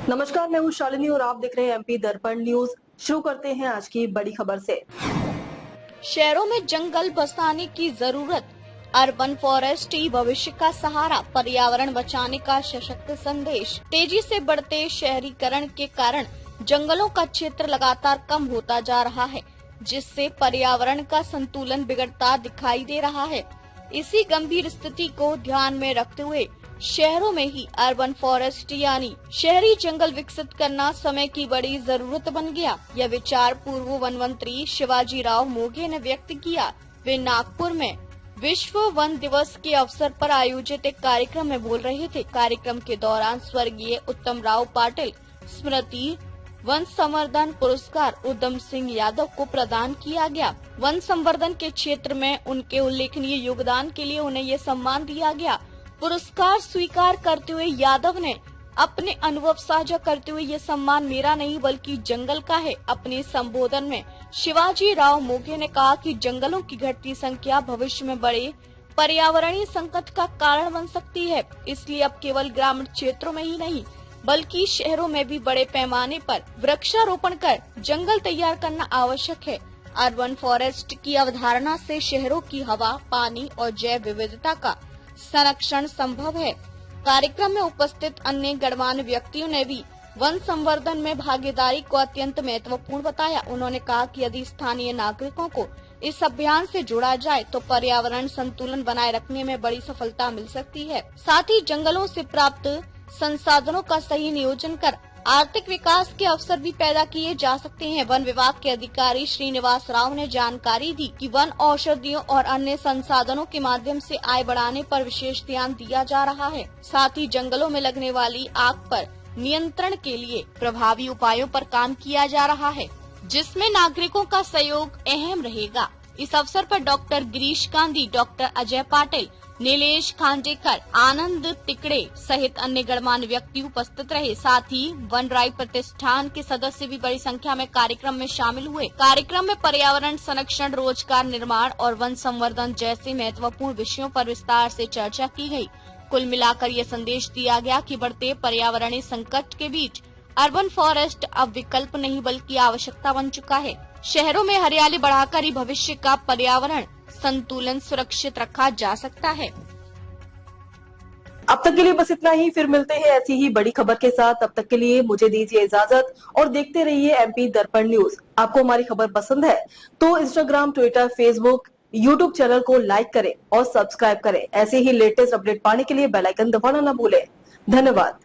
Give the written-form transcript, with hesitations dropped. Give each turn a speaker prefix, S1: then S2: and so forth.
S1: नमस्कार, मैं हूँ शालिनी और आप देख रहे हैं एमपी दर्पण न्यूज। शुरू करते हैं आज की बड़ी खबर से।
S2: शहरों में जंगल बसाने की जरूरत, अर्बन फॉरेस्ट ही भविष्य का सहारा, पर्यावरण बचाने का सशक्त संदेश। तेजी से बढ़ते शहरीकरण के कारण जंगलों का क्षेत्र लगातार कम होता जा रहा है, जिससे पर्यावरण का संतुलन बिगड़ता दिखाई दे रहा है। इसी गंभीर स्थिति को ध्यान में रखते हुए शहरों में ही अर्बन फॉरेस्ट यानी शहरी जंगल विकसित करना समय की बड़ी जरूरत बन गया। यह विचार पूर्व वन मंत्री शिवाजी राव मोघे ने व्यक्त किया। वे नागपुर में विश्व वन दिवस के अवसर पर आयोजित एक कार्यक्रम में बोल रहे थे। कार्यक्रम के दौरान स्वर्गीय उत्तम राव पाटिल स्मृति वन संवर्धन पुरस्कार उधम सिंह यादव को प्रदान किया गया। वन संवर्धन के क्षेत्र में उनके उल्लेखनीय योगदान के लिए उन्हें ये सम्मान दिया गया। पुरस्कार स्वीकार करते हुए यादव ने अपने अनुभव साझा करते हुए ये सम्मान मेरा नहीं बल्कि जंगल का है। अपने संबोधन में शिवाजी राव मोघे ने कहा कि जंगलों की घटती संख्या भविष्य में बड़े पर्यावरणीय संकट का कारण बन सकती है। इसलिए अब केवल ग्रामीण क्षेत्रों में ही नहीं बल्कि शहरों में भी बड़े पैमाने पर वृक्षारोपण कर जंगल तैयार करना आवश्यक है। अर्बन फॉरेस्ट की अवधारणा से शहरों की हवा, पानी और जैव विविधता का संरक्षण संभव है। कार्यक्रम में उपस्थित अन्य गणमान्य व्यक्तियों ने भी वन संवर्धन में भागीदारी को अत्यंत महत्वपूर्ण बताया। उन्होंने कहा कि यदि स्थानीय नागरिकों को इस अभियान से जोड़ा जाए तो पर्यावरण संतुलन बनाए रखने में बड़ी सफलता मिल सकती है। साथ ही जंगलों से प्राप्त संसाधनों का सही नियोजन कर आर्थिक विकास के अवसर भी पैदा किए जा सकते हैं। वन विभाग के अधिकारी श्रीनिवास राव ने जानकारी दी कि वन औषधियों और अन्य संसाधनों के माध्यम से आय बढ़ाने पर विशेष ध्यान दिया जा रहा है। साथ ही जंगलों में लगने वाली आग पर नियंत्रण के लिए प्रभावी उपायों पर काम किया जा रहा है, जिसमें नागरिकों का सहयोग अहम रहेगा। इस अवसर पर डॉक्टर गिरीश गांधी, डॉक्टर अजय पाटिल, नीलेश खांडेकर, आनंद तिकड़े सहित अन्य गणमान्य व्यक्ति उपस्थित रहे। साथ ही वन राय प्रतिष्ठान के सदस्य भी बड़ी संख्या में कार्यक्रम में शामिल हुए। कार्यक्रम में पर्यावरण संरक्षण, रोजगार निर्माण और वन संवर्धन जैसे महत्वपूर्ण विषयों पर विस्तार से चर्चा की गई। कुल मिलाकर ये संदेश दिया गया कि बढ़ते पर्यावरणीय संकट के बीच अर्बन फॉरेस्ट अब विकल्प नहीं बल्कि आवश्यकता बन चुका है। शहरों में हरियाली बढ़ाकर ही भविष्य का पर्यावरण संतुलन सुरक्षित रखा जा सकता है।
S1: अब तक के लिए बस इतना ही। फिर मिलते हैं ऐसी ही बड़ी खबर के साथ। तब तक के लिए मुझे दीजिए इजाजत और देखते रहिए एमपी दर्पण न्यूज। आपको हमारी खबर पसंद है तो Instagram, Twitter, Facebook, YouTube channel को लाइक करें और सब्सक्राइब करें। ऐसे ही लेटेस्ट अपडेट पाने के लिए बेल आइकन दबाना न भूलें। धन्यवाद।